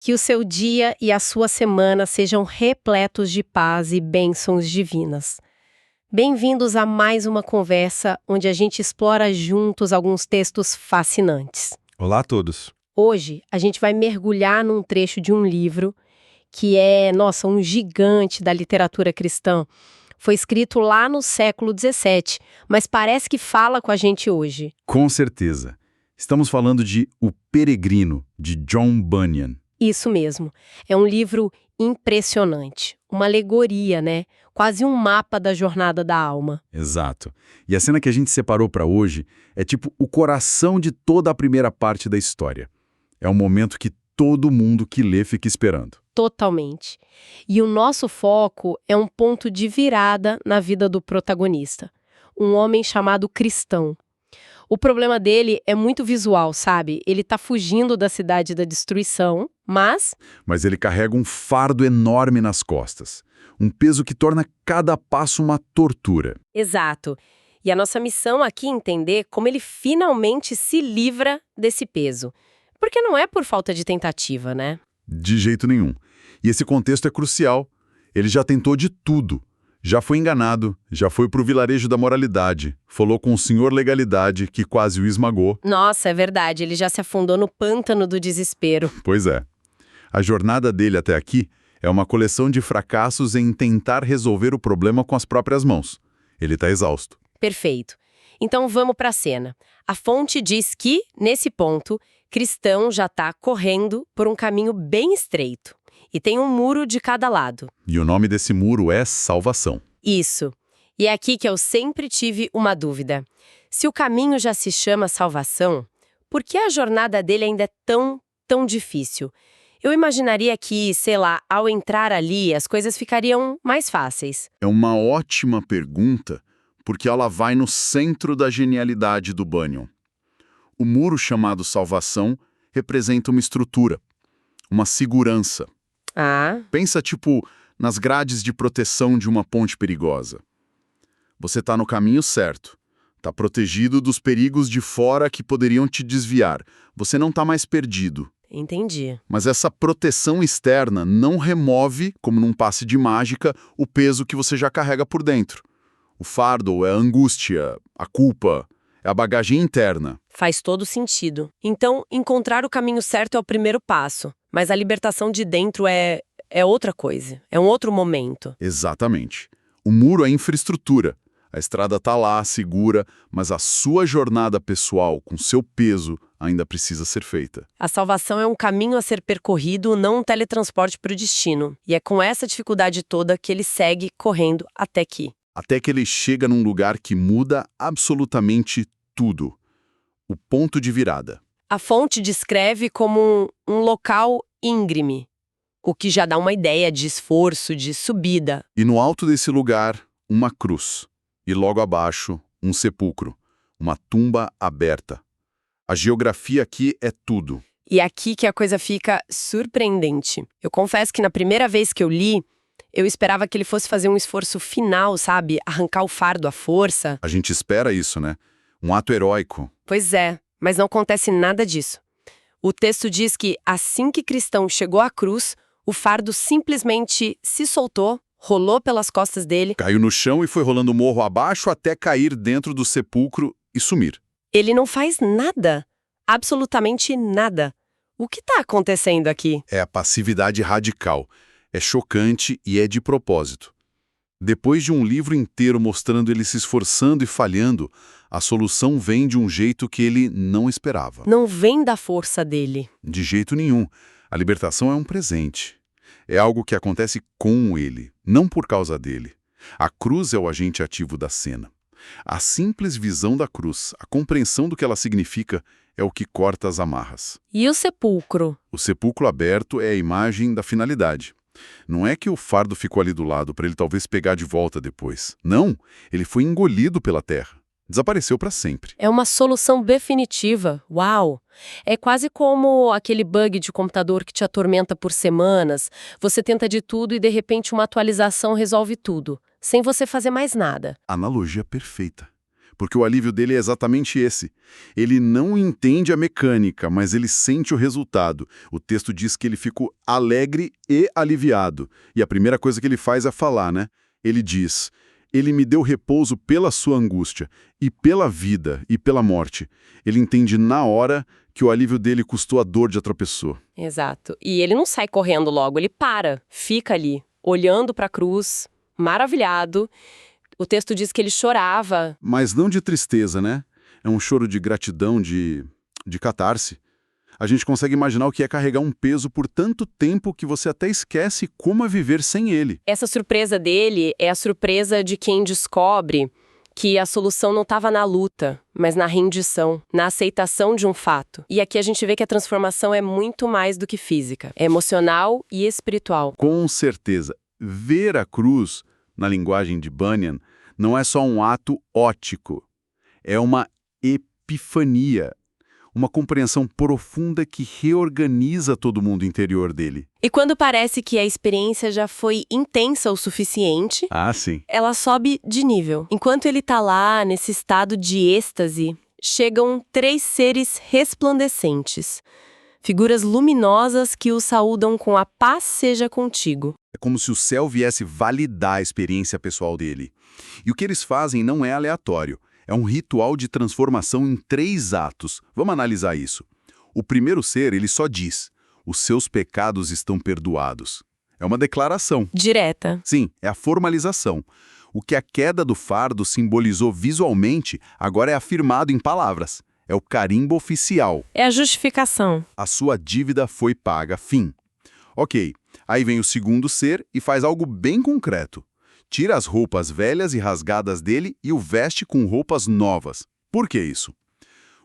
Que o seu dia e a sua semana sejam repletos de paz e bênçãos divinas. Bem-vindos a mais uma conversa onde a gente explora juntos alguns textos fascinantes. Olá a todos. Hoje, a gente vai mergulhar num trecho de um livro que é, um gigante da literatura cristã. Foi escrito lá no século XVII, mas parece que fala com a gente hoje. Com certeza. Estamos falando de O Peregrino, de John Bunyan. Isso mesmo. É um livro impressionante. Uma alegoria, né? Quase um mapa da jornada da alma. Exato. E a cena que a gente separou para hoje é tipo o coração de toda a primeira parte da história. É um momento que todo mundo que lê fica esperando. Totalmente. E o nosso foco é um ponto de virada na vida do protagonista. Um homem chamado Cristão. O problema dele é muito visual, sabe? Ele tá fugindo da cidade da destruição, mas ele carrega um fardo enorme nas costas. Um peso que torna cada passo uma tortura. Exato. E a nossa missão aqui é entender como ele finalmente se livra desse peso. Porque não é por falta de tentativa, né? De jeito nenhum. E esse contexto é crucial. Ele já tentou de tudo. Já foi enganado, já foi pro vilarejo da moralidade, falou com o senhor legalidade que quase o esmagou. Nossa, é verdade, ele já se afundou no pântano do desespero. Pois é. A jornada dele até aqui é uma coleção de fracassos em tentar resolver o problema com as próprias mãos. Ele tá exausto. Perfeito. Então vamos pra cena. A fonte diz que, nesse ponto, Cristão já tá correndo por um caminho bem estreito. E tem um muro de cada lado. E o nome desse muro é Salvação. Isso. E é aqui que eu sempre tive uma dúvida. Se o caminho já se chama Salvação, por que a jornada dele ainda é tão difícil? Eu imaginaria que, sei lá, ao entrar ali, as coisas ficariam mais fáceis. É uma ótima pergunta, porque ela vai no centro da genialidade do Bunyan. O muro chamado Salvação representa uma estrutura, uma segurança. Pensa, nas grades de proteção de uma ponte perigosa. Você está no caminho certo. Está protegido dos perigos de fora que poderiam te desviar. Você não está mais perdido. Entendi. Mas essa proteção externa não remove, como num passe de mágica, o peso que você já carrega por dentro. O fardo é a angústia, a culpa, é a bagagem interna. Faz todo sentido. Então, encontrar o caminho certo é o primeiro passo. Mas a libertação de dentro é outra coisa, é um outro momento. Exatamente. O muro é infraestrutura. A estrada está lá, segura, mas a sua jornada pessoal, com seu peso, ainda precisa ser feita. A salvação é um caminho a ser percorrido, não um teletransporte para o destino. E é com essa dificuldade toda que ele segue correndo até aqui. Até que ele chega num lugar que muda absolutamente tudo. O ponto de virada. A fonte descreve como um local íngreme, o que já dá uma ideia de esforço, de subida. E no alto desse lugar, uma cruz. E logo abaixo, um sepulcro. Uma tumba aberta. A geografia aqui é tudo. E é aqui que a coisa fica surpreendente. Eu confesso que na primeira vez que eu li, eu esperava que ele fosse fazer um esforço final, sabe? Arrancar o fardo à força. A gente espera isso, né? Um ato heróico. Pois é. Mas não acontece nada disso. O texto diz que, assim que Cristão chegou à cruz, o fardo simplesmente se soltou, rolou pelas costas dele. Caiu no chão e foi rolando morro abaixo até cair dentro do sepulcro e sumir. Ele não faz nada. Absolutamente nada. O que está acontecendo aqui? É a passividade radical. É chocante e é de propósito. Depois de um livro inteiro mostrando ele se esforçando e falhando, a solução vem de um jeito que ele não esperava. Não vem da força dele. De jeito nenhum. A libertação é um presente. É algo que acontece com ele, não por causa dele. A cruz é o agente ativo da cena. A simples visão da cruz, a compreensão do que ela significa, é o que corta as amarras. E o sepulcro? O sepulcro aberto é a imagem da finalidade. Não é que o fardo ficou ali do lado para ele talvez pegar de volta depois. Não, ele foi engolido pela terra. Desapareceu para sempre. É uma solução definitiva. Uau! É quase como aquele bug de computador que te atormenta por semanas. Você tenta de tudo e de repente uma atualização resolve tudo, sem você fazer mais nada. Analogia perfeita. porque o alívio dele é exatamente esse. Ele não entende a mecânica, mas ele sente o resultado. O texto diz que ele ficou alegre e aliviado. E a primeira coisa que ele faz é falar, né? Ele diz: ele me deu repouso pela sua angústia, e pela vida, e pela morte. Ele entende na hora que o alívio dele custou a dor de outra pessoa. Exato. E ele não sai correndo logo, ele para, fica ali, olhando para a cruz, maravilhado. O texto diz que ele chorava. Mas não de tristeza, né? É um choro de gratidão, de catarse. A gente consegue imaginar o que é carregar um peso por tanto tempo que você até esquece como é viver sem ele. Essa surpresa dele é a surpresa de quem descobre que a solução não estava na luta, mas na rendição, na aceitação de um fato. E aqui a gente vê que a transformação é muito mais do que física, é emocional e espiritual. Com certeza, ver a cruz, na linguagem de Bunyan, não é só um ato óptico, é uma epifania, uma compreensão profunda que reorganiza todo o mundo interior dele. E quando parece que a experiência já foi intensa o suficiente, Sim. ela sobe de nível. Enquanto ele tá lá, nesse estado de êxtase, chegam 3 seres resplandecentes. Figuras luminosas que o saúdam com a paz seja contigo. É como se o céu viesse validar a experiência pessoal dele. E o que eles fazem não é aleatório. É um ritual de transformação em 3 atos. Vamos analisar isso. O primeiro ser, ele só diz: os seus pecados estão perdoados. É uma declaração. Direta. Sim, é a formalização. O que a queda do fardo simbolizou visualmente, agora é afirmado em palavras. É o carimbo oficial. É a justificação. A sua dívida foi paga, fim. Ok, aí vem o segundo ser e faz algo bem concreto. Tira as roupas velhas e rasgadas dele e o veste com roupas novas. Por que isso?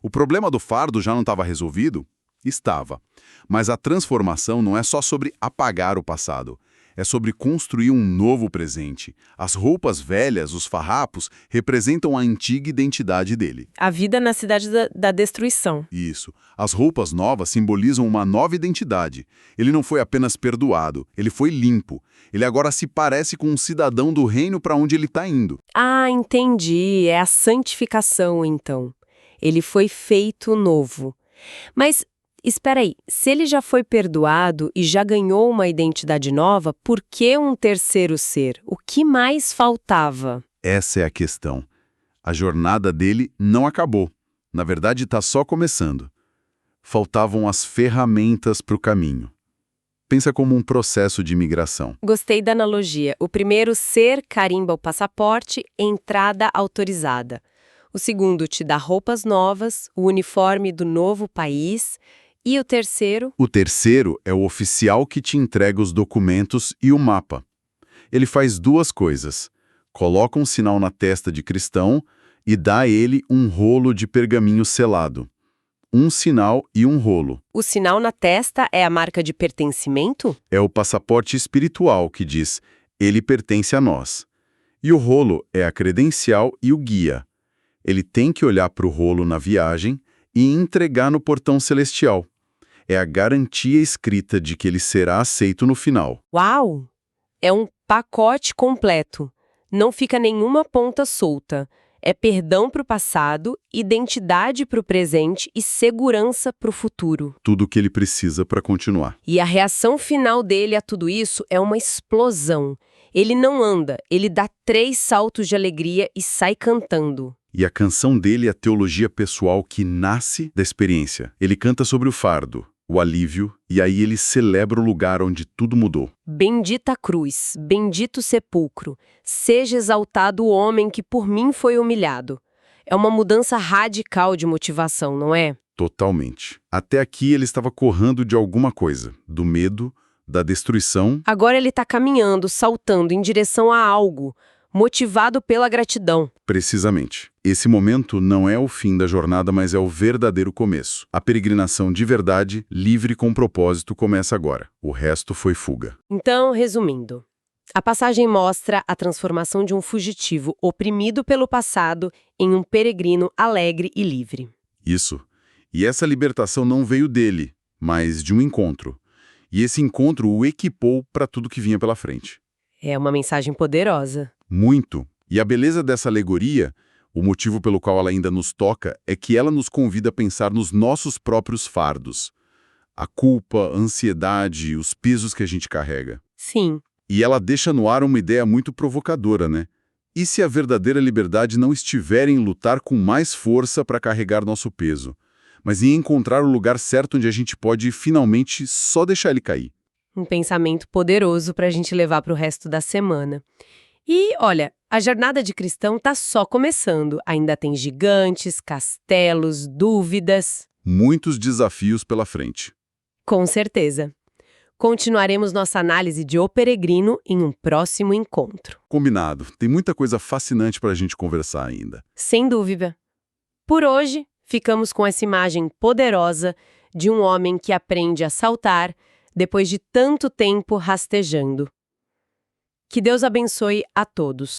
O problema do fardo já não estava resolvido? Estava. Mas a transformação não é só sobre apagar o passado. É sobre construir um novo presente. As roupas velhas, os farrapos, representam a antiga identidade dele. A vida na cidade da destruição. Isso. As roupas novas simbolizam uma nova identidade. Ele não foi apenas perdoado, ele foi limpo. Ele agora se parece com um cidadão do reino para onde ele está indo. Ah, entendi. É a santificação, então. Ele foi feito novo. Mas espera aí, se ele já foi perdoado e já ganhou uma identidade nova, por que um terceiro ser? O que mais faltava? Essa é a questão. A jornada dele não acabou. Na verdade, está só começando. Faltavam as ferramentas para o caminho. Pensa como um processo de imigração. Gostei da analogia. O primeiro ser carimba o passaporte, entrada autorizada. O segundo te dá roupas novas, o uniforme do novo país. E o terceiro? O terceiro é o oficial que te entrega os documentos e o mapa. Ele faz 2 coisas. Coloca um sinal na testa de cristão e dá a ele um rolo de pergaminho selado. Um sinal e um rolo. O sinal na testa é a marca de pertencimento? É o passaporte espiritual que diz: ele pertence a nós. E o rolo é a credencial e o guia. Ele tem que olhar para o rolo na viagem e entregar no portão celestial. É a garantia escrita de que ele será aceito no final. Uau! É um pacote completo. Não fica nenhuma ponta solta. É perdão para o passado, identidade para o presente e segurança para o futuro. Tudo o que ele precisa para continuar. E a reação final dele a tudo isso é uma explosão. Ele não anda, ele dá 3 saltos de alegria e sai cantando. E a canção dele é a teologia pessoal que nasce da experiência. Ele canta sobre o fardo, o alívio, e aí ele celebra o lugar onde tudo mudou. Bendita cruz, bendito sepulcro, seja exaltado o homem que por mim foi humilhado. É uma mudança radical de motivação, não é? Totalmente. Até aqui ele estava correndo de alguma coisa, do medo, da destruição. Agora ele está caminhando, saltando em direção a algo, motivado pela gratidão. Precisamente. Esse momento não é o fim da jornada, mas é o verdadeiro começo. A peregrinação de verdade, livre com propósito, começa agora. O resto foi fuga. Então, resumindo, a passagem mostra a transformação de um fugitivo oprimido pelo passado em um peregrino alegre e livre. Isso. E essa libertação não veio dele, mas de um encontro. E esse encontro o equipou para tudo que vinha pela frente. É uma mensagem poderosa. Muito. E a beleza dessa alegoria, O motivo pelo qual ela ainda nos toca é que ela nos convida a pensar nos nossos próprios fardos. A culpa, a ansiedade e os pesos que a gente carrega. Sim. E ela deixa no ar uma ideia muito provocadora, né? E se a verdadeira liberdade não estiver em lutar com mais força para carregar nosso peso, mas em encontrar o lugar certo onde a gente pode finalmente só deixar ele cair? Um pensamento poderoso para a gente levar para o resto da semana. E, olha, a jornada de cristão tá só começando. Ainda tem gigantes, castelos, dúvidas. Muitos desafios pela frente. Com certeza. Continuaremos nossa análise de O Peregrino em um próximo encontro. Combinado. Tem muita coisa fascinante para a gente conversar ainda. Sem dúvida. Por hoje, ficamos com essa imagem poderosa de um homem que aprende a saltar depois de tanto tempo rastejando. Que Deus abençoe a todos.